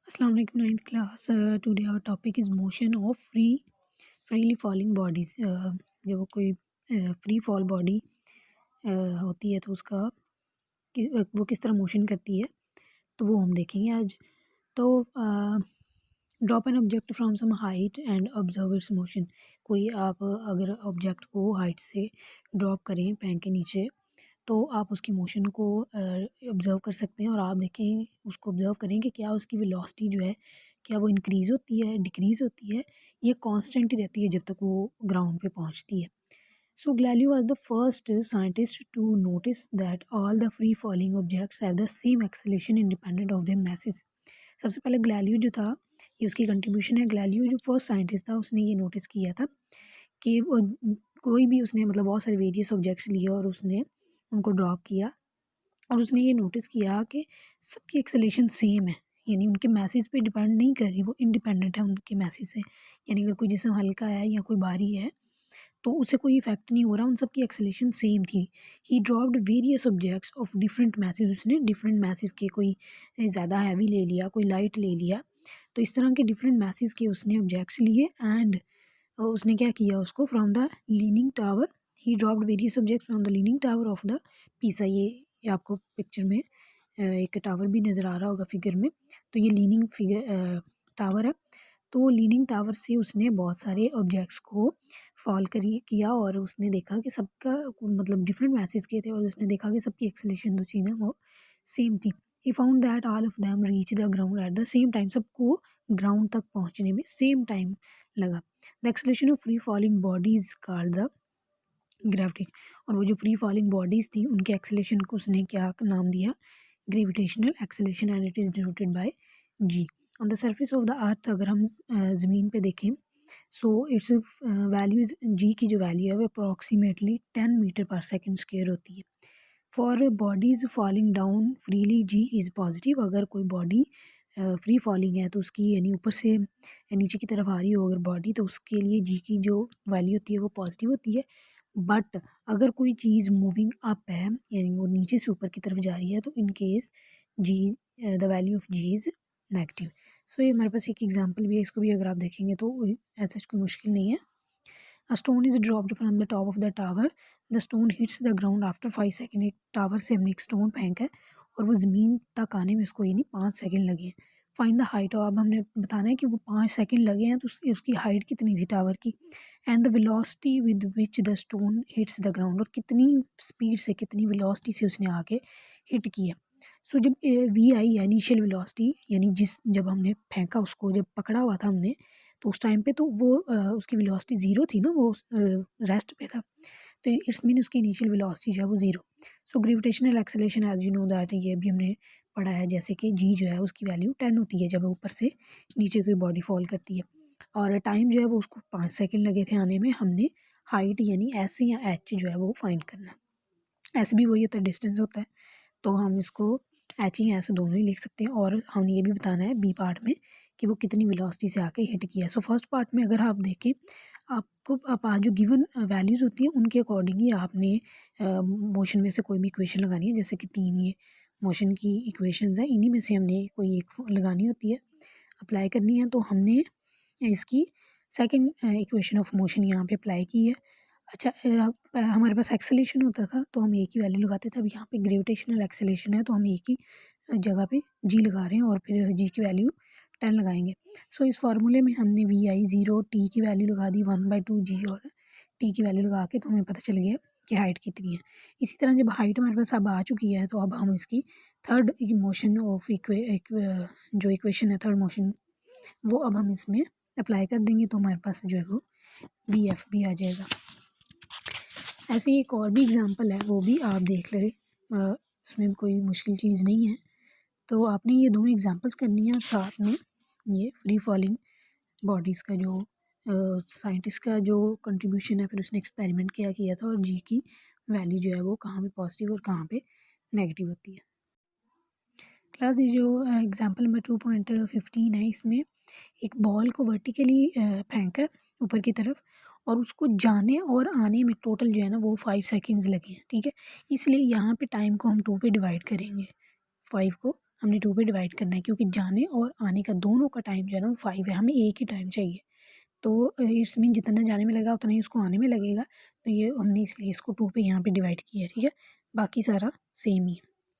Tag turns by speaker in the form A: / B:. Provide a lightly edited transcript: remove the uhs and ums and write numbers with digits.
A: Assalamu alaikum ninth class. Today our topic is motion of freely falling bodies. जब वो कोई free fall body होती है तो उसका वो किस तरह मोशन करती है तो वो हम देखेंगे आज। तो drop an object from some height and observe its motion. कोई आप अगर ऑब्जेक्ट को हाइट से ड्रॉप करें पैर के नीचे तो आप उसकी मोशन को ऑब्ज़र्व कर सकते हैं और आप देखें उसको ऑब्ज़र्व करें कि क्या उसकी वेलोसिटी जो है क्या वो इंक्रीज़ होती है, डिक्रीज़ होती है, ये कांस्टेंट ही रहती है जब तक वो ग्राउंड पे पहुंचती है। So Galileo was the first scientist to notice that all the free falling objects have the same acceleration independent of their message. सबसे पहले गैलीलियो जो था, ये उसकी कंट्रीब्यूशन है। गैलीलियो जो फर्स्ट साइंटिस्ट था उसने ये नोटिस किया था कि कोई भी उसने मतलब बहुत सारे वेरियस ऑब्जेक्ट्स लिए और उसने उनको ड्रॉप किया और उसने ये नोटिस किया कि सबकी एक्सेलेरेशन सेम है, यानी उनके मैसेज पे डिपेंड नहीं कर रही, वो इंडिपेंडेंट है उनके मैसेज से। यानी अगर कोई जिस्म हल्का है या कोई भारी है तो उससे कोई इफेक्ट नहीं हो रहा, उन सबकी एक्सेलेरेशन सेम थी। ही dropped various objects of different message. उसने डिफरेंट मैसेज के, कोई ज़्यादा हैवी ले लिया, कोई लाइट ले लिया, तो इस तरह के डिफरेंट मैसेज के उसने ऑब्जेक्ट्स लिए एंड उसने क्या किया उसको from the leaning tower. He dropped various objects from the leaning tower of the पीसा। ये आपको पिक्चर में एक टावर भी नज़र आ रहा होगा फिगर में, तो ये लीनिंग फिगर टावर है। तो लीनिंग टावर से उसने बहुत सारे ऑब्जेक्ट्स को फॉल करी किया और उसने देखा कि सबका मतलब डिफरेंट मैसेज किए थे और उसने देखा कि सबकी एक्सेलेरेशन जो चीज़ें वो सेम थी। He found that all of them reach the ground at the same time. सबको ग्राउंड तक पहुंचने में सेम टाइम लगा। The acceleration of free falling bodies called the gravity. और वो जो फ्री फॉलिंग बॉडीज़ थी उनके एक्सेलेरेशन को उसने क्या नाम दिया, gravitational acceleration, and it is denoted by g. On the surface of the earth अगर हम ज़मीन पे देखें सो इट्स वैल्यूज, जी की जो वैल्यू है वो approximately 10 metre per second square होती है। For bodies falling down freely g is positive. अगर कोई बॉडी फ्री फॉलिंग है तो उसकी यानी ऊपर से नीचे की तरफ आ रही हो अगर बॉडी, तो उसके लिए जी की जो वैल्यू होती है वो पॉजिटिव होती है। बट अगर कोई चीज़ मूविंग अप है यानी वो नीचे से ऊपर की तरफ जा रही है तो in case g the value of g is negative. So ये हमारे पास एक एग्जांपल भी है, इसको भी अगर आप देखेंगे तो ऐसा कोई मुश्किल नहीं है। A stone is dropped from the top of the tower, the stone hits the ground after 5 second. एक टावर से हमने एक स्टोन फेंका है और वो ज़मीन तक आने में उसको यानी 5 सेकेंड लगे हैं। Find the height. और अब हमने बताना है कि वो 5 सेकेंड लगे हैं तो उसकी हाइट कितनी थी टावर की। And the velocity with which the stone hits the ground. और कितनी स्पीड से, कितनी वेलोसिटी से उसने आके हिट किया। सो जब वी आई है इनिशियल वेलोसिटी, यानी जब हमने फेंका उसको, जब पकड़ा हुआ था हमने तो उस टाइम पे तो वो उसकी वेलोसिटी ज़ीरो थी ना, वो रेस्ट पे था, तो इट्स मीन उसकी इनिशियल वेलोसिटी जो है वो zero. So gravitational acceleration as you know that, ये भी हमने पढ़ा है जैसे कि जी जो है उसकी वैल्यू 10 होती है जब ऊपर से नीचे कोई बॉडी फॉल करती है, और टाइम जो है वो उसको 5 सेकेंड लगे थे आने में। हमने हाइट यानी एस या एच जो है वो फाइंड करना है। एस भी वही होता है, डिस्टेंस होता है, तो हम इसको एच ही ऐसे दोनों ही लिख सकते हैं। और हमने ये भी बताना है बी पार्ट में कि वो कितनी वेलोसिटी से आके हिट किया है। सो फर्स्ट पार्ट में अगर आप देखें आपको आप आज जो गिवन वैल्यूज़ होती हैं उनके अकॉर्डिंग ही आपने मोशन में से कोई भी इक्वेशन लगानी है। जैसे कि 3 ये मोशन की इक्वेशंस हैं, इन्हीं में से हमने कोई एक लगानी होती है, अप्लाई करनी है। तो हमने इसकी सेकंड इक्वेशन ऑफ मोशन यहाँ पे अप्लाई की है। अच्छा हमारे पास एक्सेलेरेशन होता था तो हम एक ही वैल्यू लगाते थे। अब यहाँ पे ग्रेविटेशनल एक्सेलेरेशन है तो हम एक ही जगह पे जी लगा रहे हैं और फिर जी की वैल्यू 10 लगाएंगे। सो इस फार्मूले में हमने वी आई ज़ीरो, टी की वैल्यू लगा दी 1/2 जी और टी की वैल्यू लगा के, तो हमें पता चल गया कि हाइट कितनी है। इसी तरह जब हाइट हमारे पास अब आ चुकी है तो अब हम इसकी थर्ड मोशन ऑफ जो इक्वेशन है थर्ड मोशन, वो अब हम इसमें अप्लाई कर देंगे तो हमारे पास जो है वो वी एफ भी आ जाएगा। ऐसे ही एक और भी एग्जांपल है, वो भी आप देख लें, उसमें कोई मुश्किल चीज़ नहीं है। तो आपने ये दोनों एग्जांपल्स करनी है और साथ में ये फ्री फॉलिंग बॉडीज़ का जो साइंटिस्ट का जो कंट्रीब्यूशन है, फिर उसने एक्सपेरिमेंट क्या किया था और जी की वैल्यू जो है वो कहाँ पे पॉजिटिव और कहाँ पे नेगेटिव होती है। क्लास ये जो एग्जांपल नंबर 2.15 है, इसमें एक बॉल को वर्टिकली फेंका ऊपर की तरफ और उसको जाने और आने में टोटल जो है ना वो 5 सेकेंड्स लगे हैं, ठीक है। इसलिए यहाँ पे टाइम को हम 2 पे डिवाइड करेंगे, 5 को हमने 2 पे डिवाइड करना है, क्योंकि जाने और आने का दोनों का टाइम जो है ना वो 5 है, हमें एक ही टाइम चाहिए। तो इट्स मीन जितना जाने में लगा उतना ही उसको आने में लगेगा। तो ये हमने इसलिए इसको 2 पे यहाँ पे डिवाइड किया है, ठीक है। बाकी सारा सेम ही है।